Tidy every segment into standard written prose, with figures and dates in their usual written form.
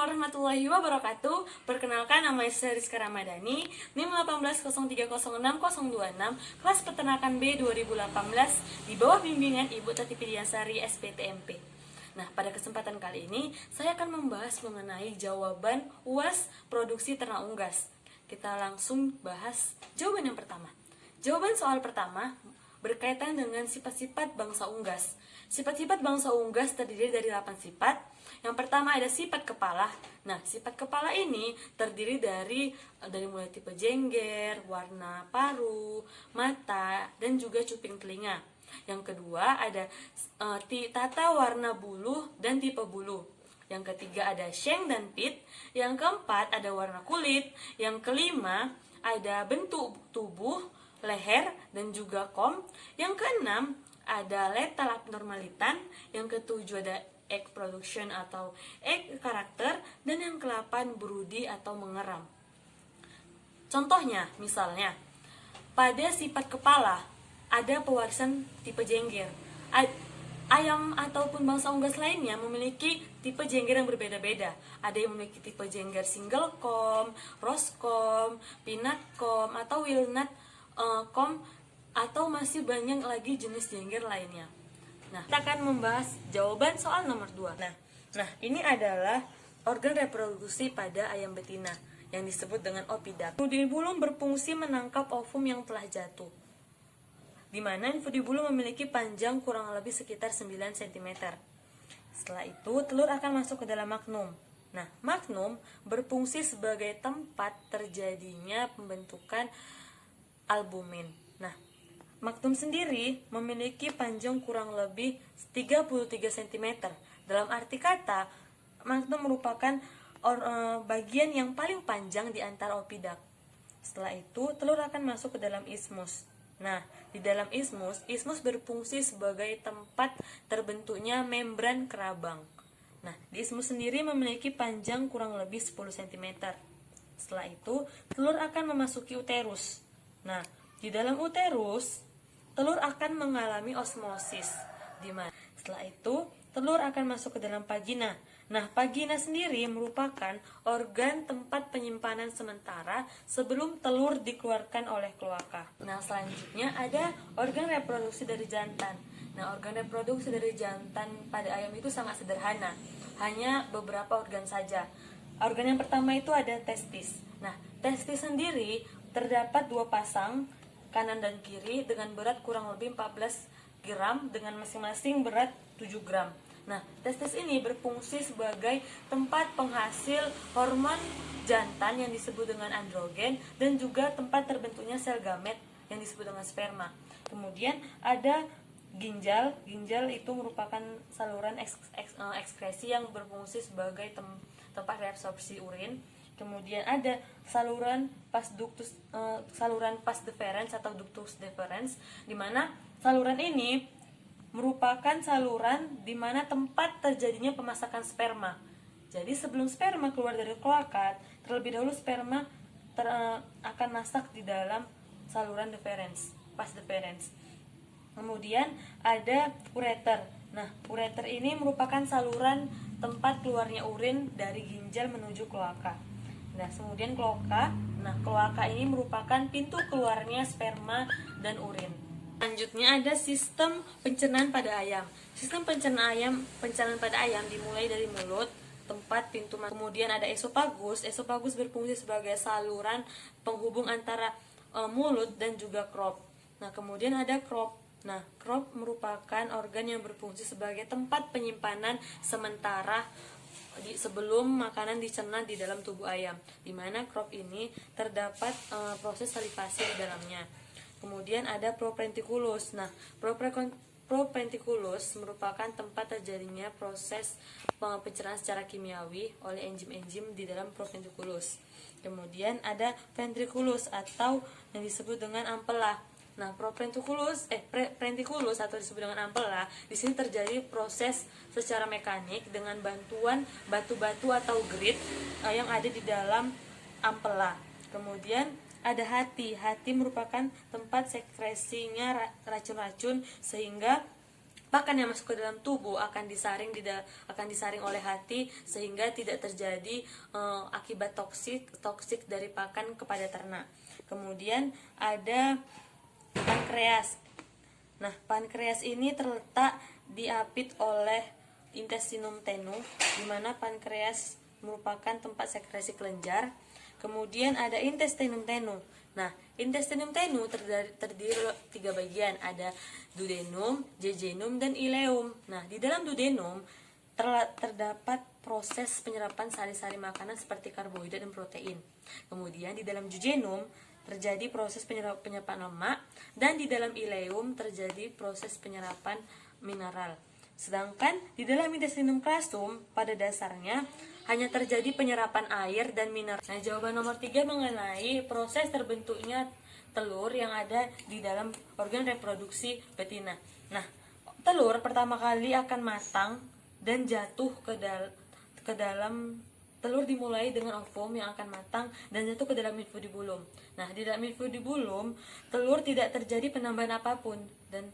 warahmatullahi wabarakatuh. Perkenalkan, nama saya Rizka Ramadhani, NIM 180306026, kelas peternakan B 2018, di bawah bimbingan Ibu Tati Pidiansari SPTMP. Nah, pada kesempatan kali ini, saya akan membahas mengenai jawaban UAS produksi ternak unggas. Kita langsung bahas jawaban yang pertama. Jawaban soal pertama berkaitan dengan sifat-sifat bangsa unggas. Sifat-sifat bangsa unggas terdiri dari 8 sifat. Yang pertama ada sifat kepala. Nah, sifat kepala ini terdiri dari mulai tipe jengger, warna paru, mata, dan juga cuping telinga. Yang kedua ada tata warna bulu dan tipe bulu. Yang ketiga ada sheng dan pit. Yang keempat ada warna kulit. Yang kelima ada bentuk tubuh, leher, dan juga kom. Yang keenam ada letal abnormalitan. Yang ketujuh ada egg production atau egg karakter. Dan yang ke-8 broody atau mengeram. Contohnya, misalnya pada sifat kepala ada pewarisan tipe jengger. Ayam ataupun bangsa unggas lainnya memiliki tipe jengger yang berbeda-beda. Ada yang memiliki tipe jengger single comb, rose comb, peanut comb, atau walnut comb, atau masih banyak lagi jenis jengger lainnya. Nah, kita akan membahas jawaban soal nomor 2. Nah, ini adalah organ reproduksi pada ayam betina yang disebut dengan oviduct. Infundibulum berfungsi menangkap ovum yang telah jatuh, di mana infundibulum memiliki panjang kurang lebih sekitar 9 cm. Setelah itu, telur akan masuk ke dalam magnum. Nah, magnum berfungsi sebagai tempat terjadinya pembentukan albumin. Nah, magnum sendiri memiliki panjang kurang lebih 33 cm. Dalam arti kata, magnum merupakan bagian yang paling panjang di antara oviduct. Setelah itu, telur akan masuk ke dalam isthmus. Nah, di dalam isthmus berfungsi sebagai tempat terbentuknya membran kerabang. Nah, di isthmus sendiri memiliki panjang kurang lebih 10 cm. Setelah itu, telur akan memasuki uterus. Nah, di dalam uterus, telur akan mengalami osmosis. Setelah itu, telur akan masuk ke dalam vagina. Nah, vagina sendiri merupakan organ tempat penyimpanan sementara sebelum telur dikeluarkan oleh kloaka. Nah, selanjutnya ada organ reproduksi dari jantan. Nah, organ reproduksi dari jantan pada ayam itu sangat sederhana. Hanya beberapa organ saja. Organ yang pertama itu ada testis. Nah, testis sendiri terdapat 2 pasang, kanan dan kiri, dengan berat kurang lebih 14 gram, dengan masing-masing berat 7 gram. Nah, testis ini berfungsi sebagai tempat penghasil hormon jantan yang disebut dengan androgen, dan juga tempat terbentuknya sel gamet yang disebut dengan sperma. Kemudian ada ginjal. Ginjal itu merupakan saluran ekskresi yang berfungsi sebagai tempat reabsorpsi urin. Kemudian ada saluran vas deferens atau ductus deferens, di mana saluran ini merupakan saluran di mana tempat terjadinya pemasakan sperma. Jadi sebelum sperma keluar dari kloaka, terlebih dahulu sperma akan masak di dalam saluran deferens, vas deferens. Kemudian ada ureter. Nah, ureter ini merupakan saluran tempat keluarnya urin dari ginjal menuju kloaka. Nah, kemudian kloaka. Nah, kloaka ini merupakan pintu keluarnya sperma dan urin. Selanjutnya ada sistem pencernaan pada ayam. Sistem pencernaan pada ayam dimulai dari mulut, tempat pintu. Kemudian ada esofagus. Esofagus berfungsi sebagai saluran penghubung antara mulut dan juga crop. Nah, kemudian ada crop. Nah, crop merupakan organ yang berfungsi sebagai tempat penyimpanan sementara sebelum makanan dicerna di dalam tubuh ayam, di mana crop ini terdapat proses salivasi di dalamnya. Kemudian ada propentriculus. Nah, propentriculus merupakan tempat terjadinya proses pencernaan secara kimiawi oleh enzim-enzim di dalam propentriculus. Kemudian ada ventriculus atau yang disebut dengan ampela. Nah, ventriculus atau disebut dengan ampela, di sini terjadi proses secara mekanik dengan bantuan batu-batu atau grit yang ada di dalam ampela. Kemudian ada hati. Hati merupakan tempat sekresinya racun-racun, sehingga pakan yang masuk ke dalam tubuh akan disaring oleh hati sehingga tidak terjadi akibat toksik dari pakan kepada ternak. Kemudian ada pankreas. Nah, pankreas ini terletak diapit oleh intestinum tenue, di mana pankreas merupakan tempat sekresi kelenjar. Kemudian ada intestinum tenue. Nah, intestinum tenue terdiri 3 bagian, ada duodenum, jejunum, dan ileum. Nah, di dalam duodenum terdapat proses penyerapan sari-sari makanan seperti karbohidrat dan protein. Kemudian di dalam jejunum terjadi proses penyerapan lemak, dan di dalam ileum terjadi proses penyerapan mineral. Sedangkan di dalam intestinum crassum pada dasarnya hanya terjadi penyerapan air dan mineral. Nah, jawaban nomor 3 mengenai proses terbentuknya telur yang ada di dalam organ reproduksi betina. Nah, telur pertama kali akan matang dan jatuh ke dalam telur dimulai dengan ovum yang akan matang dan jatuh ke dalam infundibulum. Nah, di dalam infundibulum telur tidak terjadi penambahan apapun, dan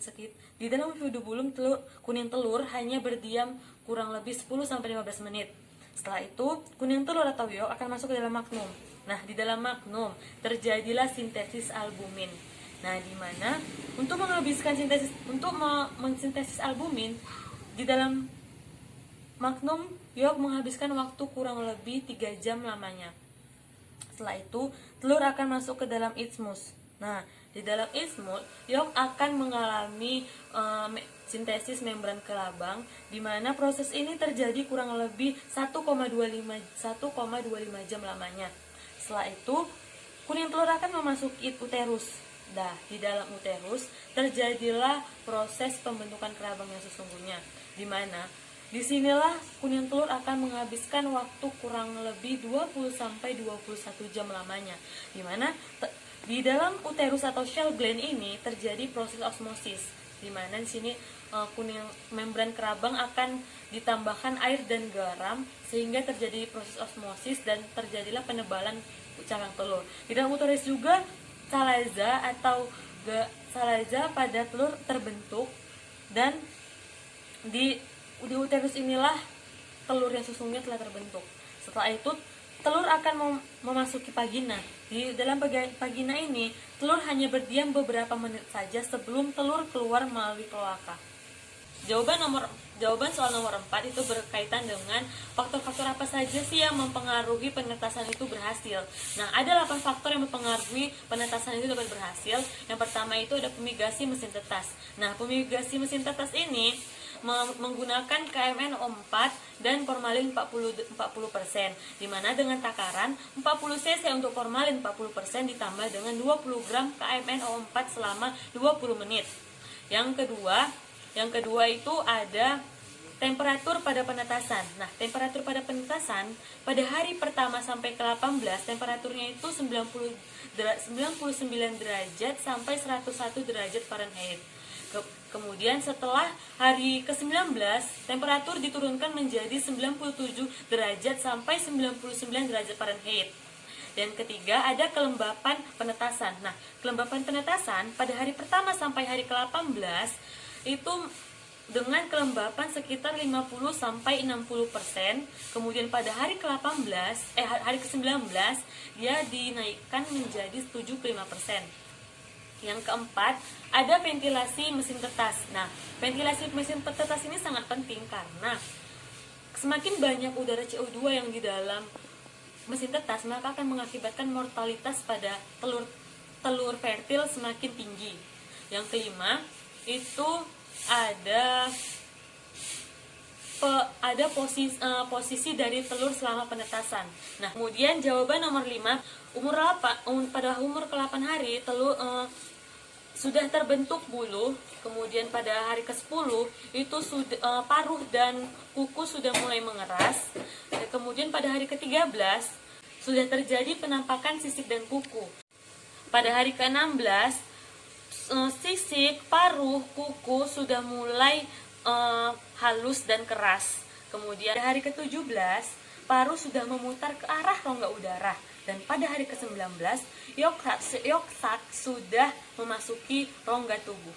di dalam infundibulum kuning telur hanya berdiam kurang lebih 10-15 menit. Setelah itu, kuning telur atau yolk akan masuk ke dalam magnum. Nah, di dalam magnum terjadilah sintesis albumin. Nah, di mana untuk mensintesis albumin di dalam magnum, yolk menghabiskan waktu kurang lebih 3 jam lamanya. Setelah itu, telur akan masuk ke dalam isthmus. Nah, di dalam isthmus, yolk akan mengalami sintesis membran kelabang, di mana proses ini terjadi kurang lebih 1,25 jam lamanya. Setelah itu, kuning telur akan memasuki uterus. Nah, di dalam uterus terjadilah proses pembentukan kelabang yang sesungguhnya, di mana disinilah kuning telur akan menghabiskan waktu kurang lebih 20-21 jam lamanya, di mana di dalam uterus atau shell gland ini terjadi proses osmosis, di mana di sini kuning membran kelabang akan ditambahkan air dan garam sehingga terjadi proses osmosis dan terjadilah penebalan cangkang telur. Di dalam uterus juga salaza pada telur terbentuk, dan di uterus inilah telur yang sesungguhnya telah terbentuk. Setelah itu, telur akan memasuki vagina. Di dalam vagina ini, telur hanya berdiam beberapa menit saja sebelum telur keluar melalui kloaka. Jawaban soal nomor 4 itu berkaitan dengan faktor-faktor apa saja sih yang mempengaruhi penetasan itu berhasil. Nah, ada 8 faktor yang mempengaruhi penetasan itu dapat berhasil. Yang pertama itu ada fumigasi mesin tetas. Nah, fumigasi mesin tetas ini menggunakan KMNO4 dan formalin 40%, di mana dengan takaran 40 cc untuk formalin 40% ditambah dengan 20 gram KMNO4 selama 20 menit. Yang kedua itu ada temperatur pada penetasan. Nah, temperatur pada penetasan pada hari pertama sampai ke-18 temperaturnya itu 99 derajat sampai 101 derajat Fahrenheit. Kemudian setelah hari ke-19 temperatur diturunkan menjadi 97 derajat sampai 99 derajat Fahrenheit. Dan ketiga ada kelembapan penetasan. Nah, kelembapan penetasan pada hari pertama sampai hari ke-18 itu dengan kelembapan sekitar 50-60%. Kemudian pada hari ke-18 hari ke-19 dia dinaikkan menjadi 75%. Yang keempat, ada ventilasi mesin tetas. Nah, ventilasi mesin tetas ini sangat penting karena semakin banyak udara CO2 yang di dalam mesin tetas, maka akan mengakibatkan mortalitas pada telur fertil semakin tinggi. Yang kelima, itu ada posisi dari telur selama penetasan. Nah, kemudian jawaban nomor 5, pada umur ke-8 hari telur sudah terbentuk bulu. Kemudian pada hari ke-10 itu sudah paruh dan kuku sudah mulai mengeras. Dan kemudian pada hari ke-13 sudah terjadi penampakan sisik dan kuku. Pada hari ke-16 sisik, paruh, kuku sudah mulai halus dan keras. Kemudian pada hari ke-17 paruh sudah memutar ke arah rongga udara. Dan pada hari ke-19 yolk sac sudah memasuki rongga tubuh.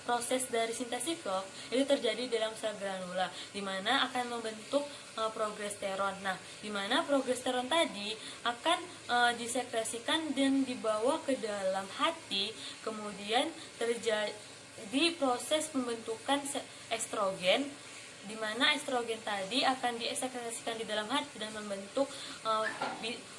Proses dari sintesis klok itu terjadi dalam sel granula, di mana akan membentuk progesteron. Nah, di mana progesteron tadi akan disekresikan dan dibawa ke dalam hati, kemudian terjadi proses pembentukan estrogen, di mana estrogen tadi akan disekresikan di dalam hati dan membentuk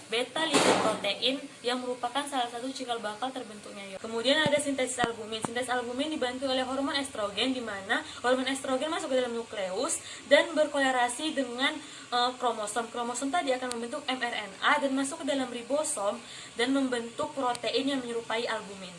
beta lipoprotein yang merupakan salah satu cikal bakal terbentuknya. Kemudian ada sintesis albumin. Sintesis albumin dibantu oleh hormon estrogen, di mana hormon estrogen masuk ke dalam nukleus dan berkolerasi dengan kromosom. Kromosom tadi akan membentuk mRNA dan masuk ke dalam ribosom dan membentuk protein yang menyerupai albumin.